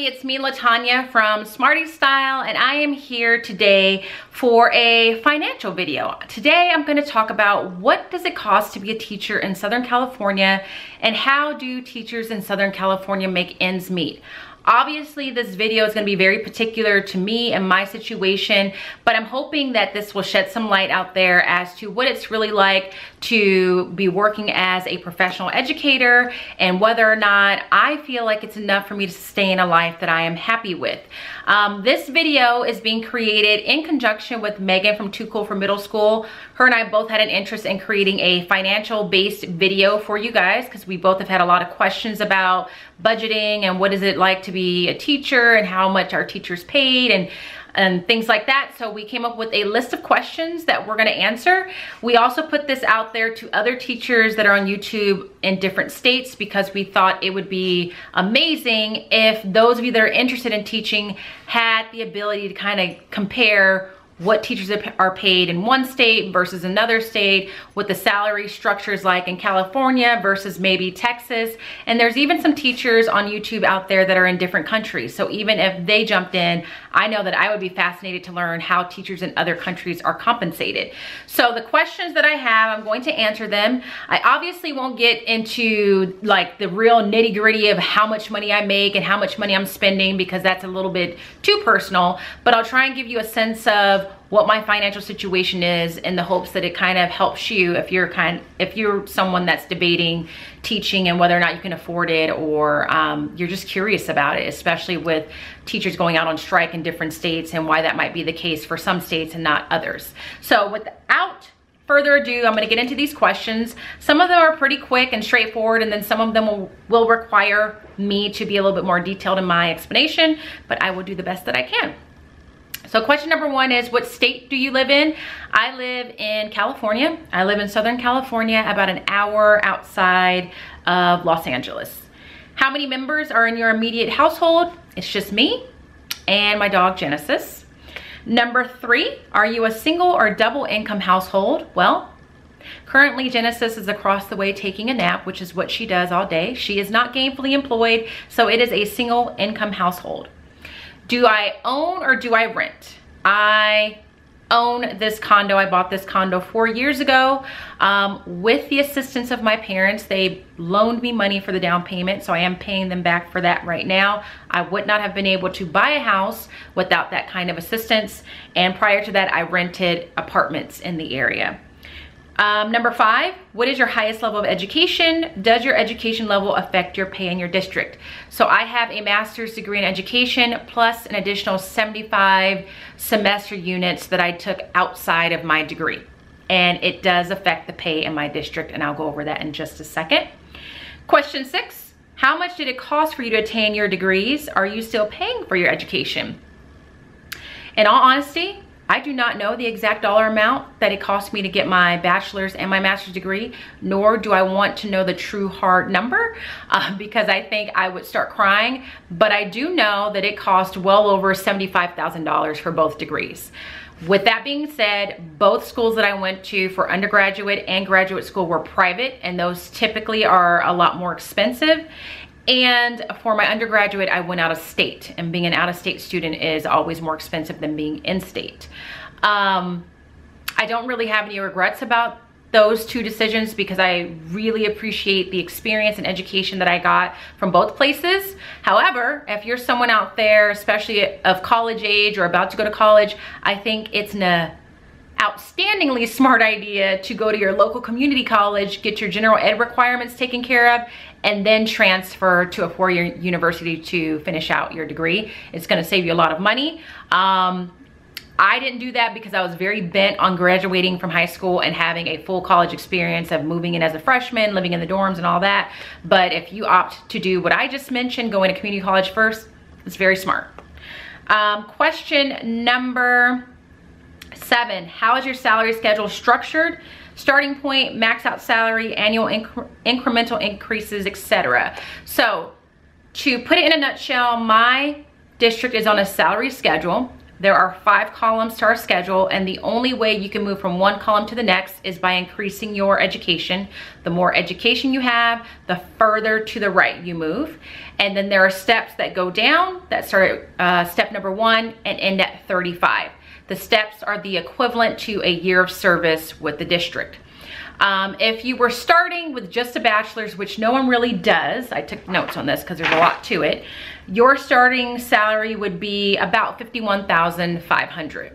it's me, LaTanya from Smarty Style, and I am here today for a financial video. Today I'm going to talk about what does it cost to be a teacher in Southern California and how do teachers in Southern California make ends meet. Obviously, this video is going to be very particular to me and my situation, but I'm hoping that this will shed some light out there as to what it's really like to be working as a professional educator and whether or not I feel like it's enough for me to sustain a life that I am happy with. This video is being created in conjunction with Megan from Too Cool for Middle School. Her and I both had an interest in creating a financial-based video for you guys because we both have had a lot of questions about budgeting and what is it like to be a teacher and how much our teachers paid and things like that. So we came up with a list of questions that we're going to answer. We also put this out there to other teachers that are on YouTube in different states because we thought it would be amazing if those of you that are interested in teaching had the ability to kind of compare what teachers are paid in one state versus another state, what the salary structure is like in California versus maybe Texas. And there's even some teachers on YouTube out there that are in different countries. So even if they jumped in, I know that I would be fascinated to learn how teachers in other countries are compensated. So the questions that I have, I'm going to answer them. I obviously won't get into like the real nitty gritty of how much money I make and how much money I'm spending because that's a little bit too personal, but I'll try and give you a sense of what my financial situation is in the hopes that it kind of helps you if you're someone that's debating teaching and whether or not you can afford it, or you're just curious about it, especially with teachers going out on strike in different states and why that might be the case for some states and not others. So without further ado, I'm going to get into these questions. Some of them are pretty quick and straightforward, and then some of them will require me to be a little bit more detailed in my explanation, but I will do the best that I can. So question number one is, what state do you live in? I live in California. I live in Southern California, about an hour outside of Los Angeles. How many members are in your immediate household? It's just me and my dog Genesis. Number three, are you a single or double income household? Well, currently Genesis is across the way taking a nap, which is what she does all day. She is not gainfully employed, so it is a single income household. Do I own or do I rent? I own this condo. I bought this condo 4 years ago with the assistance of my parents. They loaned me money for the down payment, so I am paying them back for that right now. I would not have been able to buy a house without that kind of assistance. And prior to that, I rented apartments in the area. Number five, what is your highest level of education? Does your education level affect your pay in your district? So I have a master's degree in education plus an additional 75 semester units that I took outside of my degree. And it does affect the pay in my district, and I'll go over that in just a second. Question six, how much did it cost for you to attain your degrees? Are you still paying for your education? In all honesty, I do not know the exact dollar amount that it cost me to get my bachelor's and my master's degree, nor do I want to know the true hard number because I think I would start crying. But I do know that it cost well over $75,000 for both degrees. With that being said, both schools that I went to for undergraduate and graduate school were private, and those typically are a lot more expensive. And for my undergraduate, I went out of state, and being an out-of-state student is always more expensive than being in-state. I don't really have any regrets about those two decisions because I really appreciate the experience and education that I got from both places. However, if you're someone out there, especially of college age or about to go to college, I think it's an outstandingly smart idea to go to your local community college, get your general ed requirements taken care of, and then transfer to a four-year university to finish out your degree. It's going to save you a lot of money. I didn't do that because I was very bent on graduating from high school and having a full college experience of moving in as a freshman, living in the dorms and all that. But if you opt to do what I just mentioned, going to community college first, it's very smart. Question number 7, how is your salary schedule structured? Starting point, max out salary, annual incremental increases, etc. So to put it in a nutshell, my district is on a salary schedule. There are 5 columns to our schedule, and the only way you can move from one column to the next is by increasing your education. The more education you have, the further to the right you move. And then there are steps that go down that start at step number 1 and end at 35. The steps are the equivalent to a year of service with the district. If you were starting with just a bachelor's, which no one really does, I took notes on this because there's a lot to it, your starting salary would be about $51,500.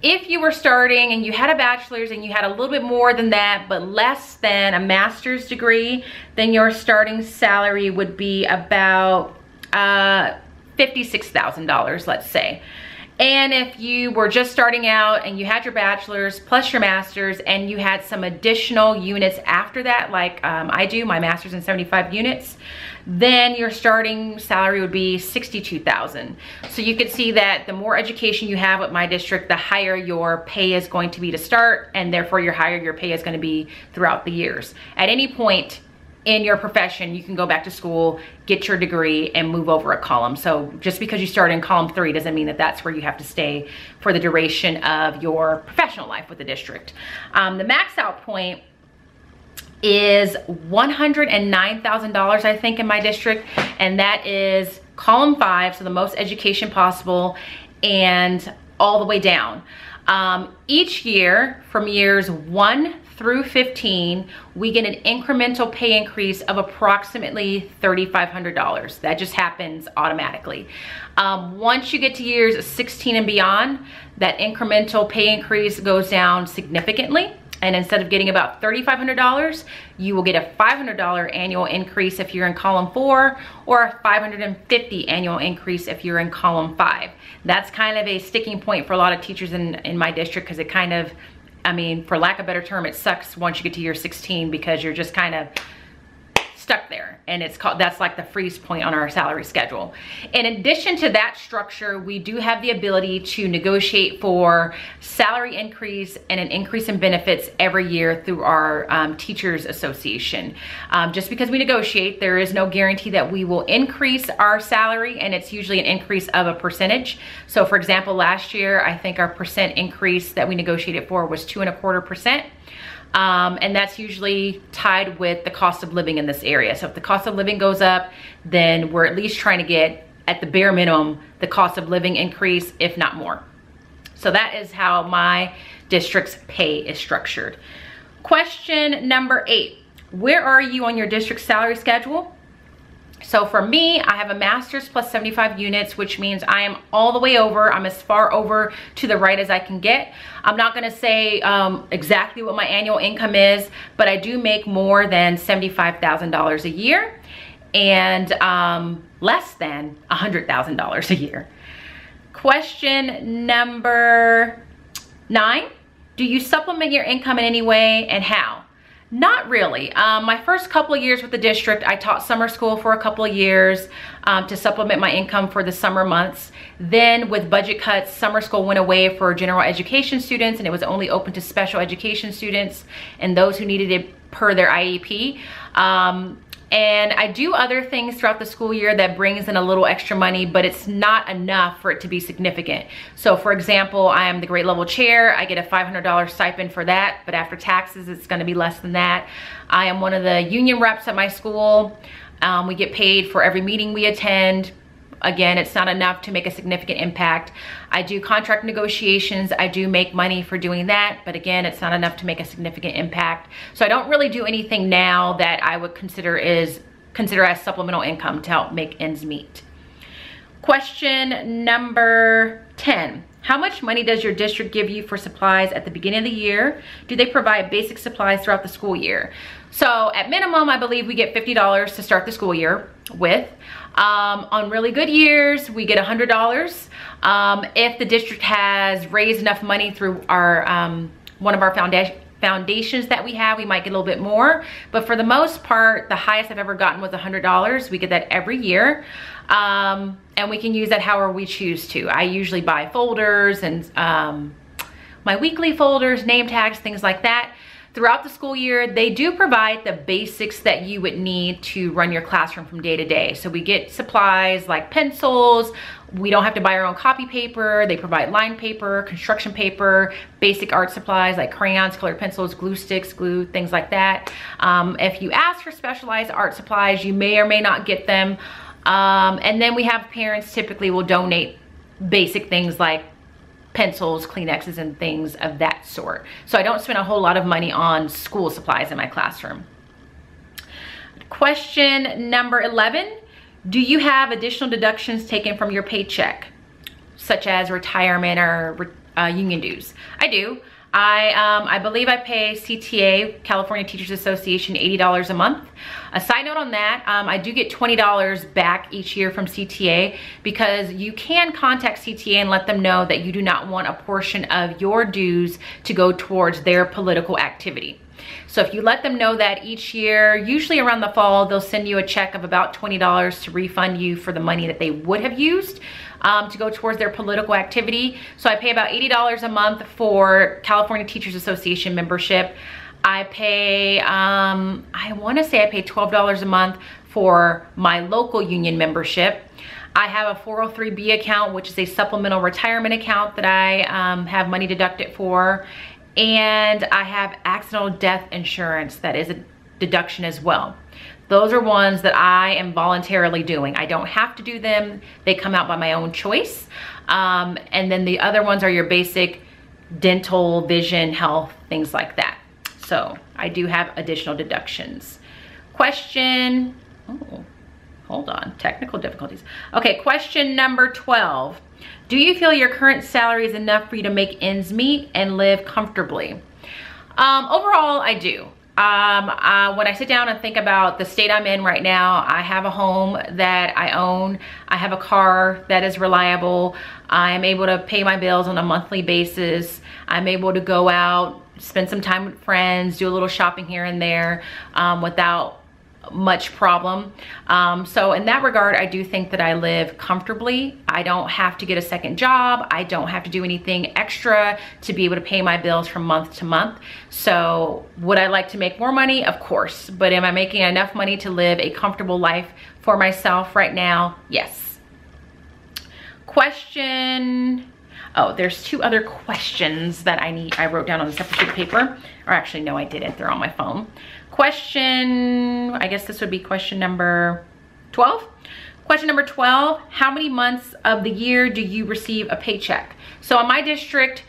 If you were starting and you had a bachelor's and you had a little bit more than that, but less than a master's degree, then your starting salary would be about $56,000, let's say. And if you were just starting out and you had your bachelor's plus your master's and you had some additional units after that, like I do, my master's in 75 units, then your starting salary would be $62,000. So you can see that the more education you have with my district, the higher your pay is going to be to start, and therefore your higher your pay is going to be throughout the years. At any point in your profession, you can go back to school, get your degree, and move over a column. So just because you start in column 3 doesn't mean that that's where you have to stay for the duration of your professional life with the district. The max out point is $109,000, I think, in my district, and that is column 5, so the most education possible, and all the way down. Each year, from years 1 through 15, we get an incremental pay increase of approximately $3,500. That just happens automatically. Once you get to years 16 and beyond, that incremental pay increase goes down significantly. And instead of getting about $3,500, you will get a $500 annual increase if you're in column 4, or a $550 annual increase if you're in column 5. That's kind of a sticking point for a lot of teachers in my district, because it kind of, I mean, for lack of a better term, it sucks once you get to year 16, because you're just kind of stuck there, and it's called, that's like the freeze point on our salary schedule. In addition to that structure, we do have the ability to negotiate for salary increase and an increase in benefits every year through our teachers association. Just because we negotiate, there is no guarantee that we will increase our salary, and it's usually an increase of a percentage. So for example, last year, I think our percent increase that we negotiated for was 2.25%. And that's usually tied with the cost of living in this area. So if the cost of living goes up, then we're at least trying to get, at the bare minimum, the cost of living increase, if not more. So that is how my district's pay is structured. Question number 8, where are you on your district salary schedule? So for me, I have a master's plus 75 units, which means I am all the way over. I'm as far over to the right as I can get. I'm not gonna say exactly what my annual income is, but I do make more than $75,000 a year, and less than $100,000 a year. Question number 9, do you supplement your income in any way, and how? Not really. My first couple of years with the district, I taught summer school for a couple of years to supplement my income for the summer months. Then with budget cuts, summer school went away for general education students, and it was only open to special education students and those who needed it per their IEP. And I do other things throughout the school year that brings in a little extra money, but it's not enough for it to be significant. So for example, I am the grade level chair. I get a $500 stipend for that, but after taxes, it's gonna be less than that. I am one of the union reps at my school. We get paid for every meeting we attend. Again, it's not enough to make a significant impact. I do contract negotiations. I do make money for doing that, but again, it's not enough to make a significant impact. So I don't really do anything now that I would consider as supplemental income to help make ends meet. Question number 10. How much money does your district give you for supplies at the beginning of the year? Do they provide basic supplies throughout the school year? So at minimum, I believe we get $50 to start the school year with. On really good years, we get $100. If the district has raised enough money through our one of our foundations that we have, we might get a little bit more. But for the most part, the highest I've ever gotten was $100. We get that every year. And we can use that however we choose to. I usually buy folders and my weekly folders, name tags, things like that. Throughout the school year, they do provide the basics that you would need to run your classroom from day to day. So we get supplies like pencils. We don't have to buy our own copy paper. They provide line paper, construction paper, basic art supplies like crayons, colored pencils, glue sticks, glue, things like that. If you ask for specialized art supplies, you may or may not get them. And then we have parents typically will donate basic things like pencils, Kleenexes, and things of that sort. So I don't spend a whole lot of money on school supplies in my classroom. Question number 11, do you have additional deductions taken from your paycheck, such as retirement or union dues? I do. I believe I pay CTA, California Teachers Association, $80 a month. A side note on that, I do get $20 back each year from CTA because you can contact CTA and let them know that you do not want a portion of your dues to go towards their political activity. So if you let them know that each year, usually around the fall, they'll send you a check of about $20 to refund you for the money that they would have used to go towards their political activity. So I pay about $80 a month for California Teachers Association membership. I pay, I wanna say I pay $12 a month for my local union membership. I have a 403B account, which is a supplemental retirement account that I have money deducted for. And I have accidental death insurance that is a deduction as well. Those are ones that I am voluntarily doing. I don't have to do them. They come out by my own choice. And then the other ones are your basic dental, vision, health, things like that. So I do have additional deductions. Question, oh, hold on, technical difficulties. Okay, question number 12. Do you feel your current salary is enough for you to make ends meet and live comfortably? Overall, I do. When I sit down and think about the state I'm in right now, I have a home that I own. I have a car that is reliable. I'm able to pay my bills on a monthly basis. I'm able to go out, spend some time with friends, do a little shopping here and there without much problem. So in that regard, I do think that I live comfortably. I don't have to get a second job. I don't have to do anything extra to be able to pay my bills from month to month. So would I like to make more money? Of course. But am I making enough money to live a comfortable life for myself right now? Yes. Question, oh, there's two other questions that I wrote down on a separate sheet of paper. Or actually, no, I didn't. They're on my phone. Question, I guess this would be question number 12. Question number 12, how many months of the year do you receive a paycheck? So in my district,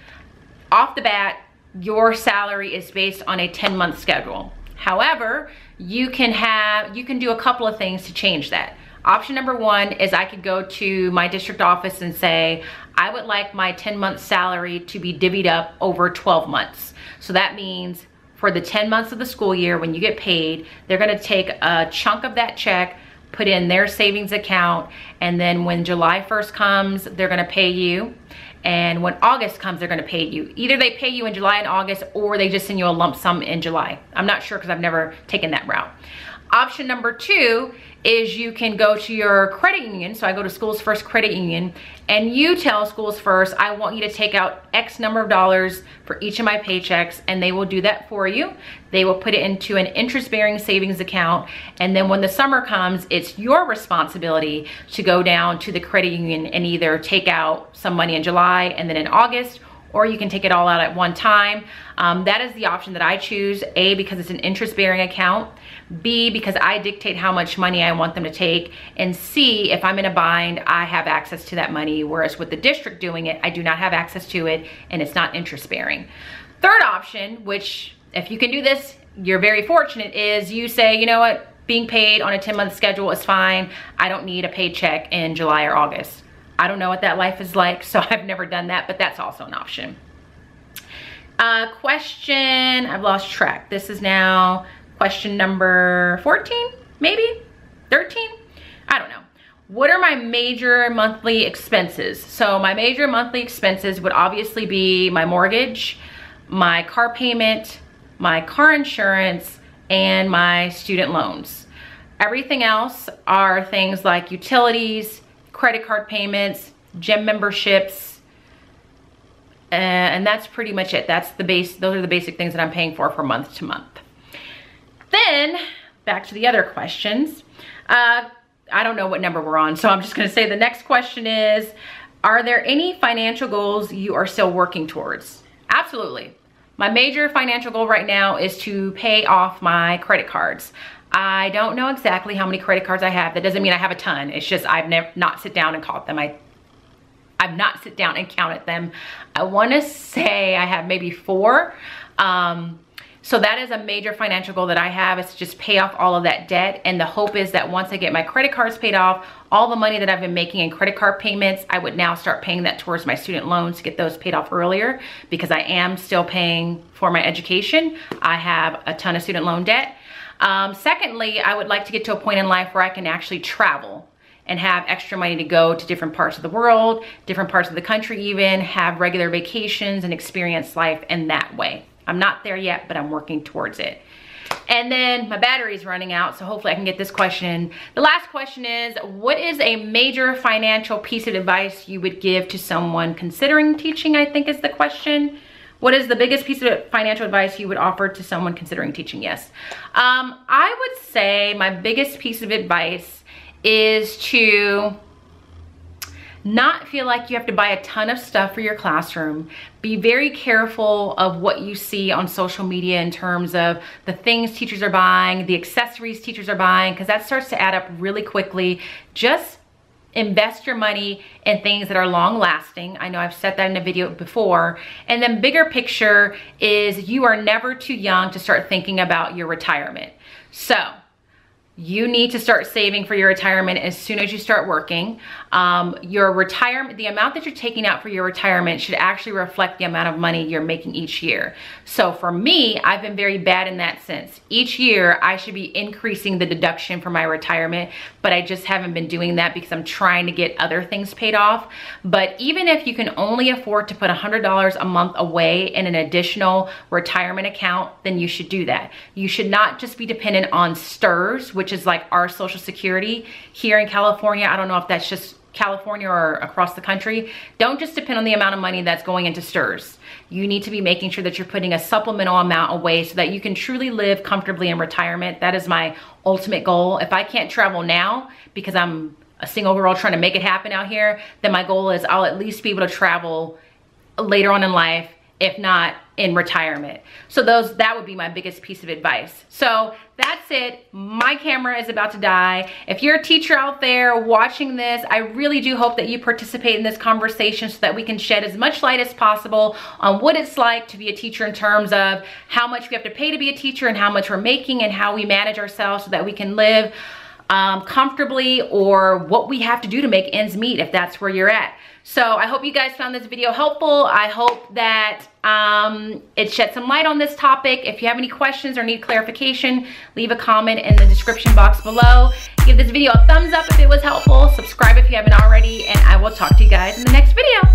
off the bat, your salary is based on a 10-month schedule. However, you can do a couple of things to change that. Option number 1 is I could go to my district office and say, I would like my 10-month salary to be divvied up over 12 months. So that means for the 10 months of the school year, when you get paid, they're gonna take a chunk of that check, put in their savings account, and then when July 1st comes, they're gonna pay you. And when August comes, they're gonna pay you. Either they pay you in July and August, or they just send you a lump sum in July. I'm not sure because I've never taken that route. Option number 2 is you can go to your credit union. So I go to Schools First Credit Union, and you tell Schools First, I want you to take out X number of dollars for each of my paychecks, and they will do that for you. They will put it into an interest-bearing savings account, and then when the summer comes, it's your responsibility to go down to the credit union and either take out some money in July and then in August, or you can take it all out at one time. That is the option that I choose. A, because it's an interest-bearing account. B, because I dictate how much money I want them to take. And C, if I'm in a bind, I have access to that money. Whereas with the district doing it, I do not have access to it, and it's not interest-bearing. Third option, which if you can do this, you're very fortunate, is you say, you know what, being paid on a 10-month schedule is fine. I don't need a paycheck in July or August. I don't know what that life is like, so I've never done that, but that's also an option. Question, I've lost track. This is now question number 14, maybe 13? I don't know. What are my major monthly expenses? So my major monthly expenses would obviously be my mortgage, my car payment, my car insurance, and my student loans. Everything else are things like utilities, credit card payments, gym memberships, And that's pretty much it. Those are the basic things that I'm paying for month to month. Then back to the other questions. I don't know what number we're on, so I'm just gonna say the next question is, are there any financial goals you are still working towards? Absolutely. My major financial goal right now is to pay off my credit cards. I don't know exactly how many credit cards I have. That doesn't mean I have a ton. It's just I've never not sit down and caught them. I've not sit down and counted them. I want to say I have maybe 4. So that is a major financial goal that I have, is to just pay off all of that debt. And the hope is that once I get my credit cards paid off, all the money that I've been making in credit card payments, I would now start paying that towards my student loans to get those paid off earlier, because I am still paying for my education. I have a ton of student loan debt. Secondly, I would like to get to a point in life where I can actually travel and have extra money to go to different parts of the world, different parts of the country even, have regular vacations and experience life in that way. I'm not there yet, but I'm working towards it. And then my battery's running out, so hopefully I can get this question. The last question is, what is a major financial piece of advice you would give to someone considering teaching, I think is the question. What is the biggest piece of financial advice you would offer to someone considering teaching? Yes. I would say my biggest piece of advice is to not feel like you have to buy a ton of stuff for your classroom. Be very careful of what you see on social media in terms of the things teachers are buying, the accessories teachers are buying, because that starts to add up really quickly. Just invest your money in things that are long lasting. I know I've said that in a video before. And then bigger picture is, you are never too young to start thinking about your retirement. So you need to start saving for your retirement as soon as you start working. Your retirement, the amount that you're taking out for your retirement should actually reflect the amount of money you're making each year. So for me, I've been very bad in that sense. Each year, I should be increasing the deduction for my retirement, but I just haven't been doing that because I'm trying to get other things paid off. But even if you can only afford to put $100 a month away in an additional retirement account, then you should do that. You should not just be dependent on STRS, which is like our Social Security here in California. I don't know if that's just California or across the country. Don't just depend on the amount of money that's going into STRS. You need to be making sure that you're putting a supplemental amount away so that you can truly live comfortably in retirement. That is my ultimate goal. If I can't travel now because I'm a single girl trying to make it happen out here, then my goal is I'll at least be able to travel later on in life, if not in retirement. So that would be my biggest piece of advice. So that's it. My camera is about to die. If you're a teacher out there watching this, I really do hope that you participate in this conversation so that we can shed as much light as possible on what it's like to be a teacher in terms of how much we have to pay to be a teacher and how much we're making and how we manage ourselves so that we can live comfortably, or what we have to do to make ends meet if that's where you're at. So I hope you guys found this video helpful. I hope that it shed some light on this topic. If you have any questions or need clarification, leave a comment in the description box below. Give this video a thumbs up if it was helpful. Subscribe if you haven't already, and I will talk to you guys in the next video.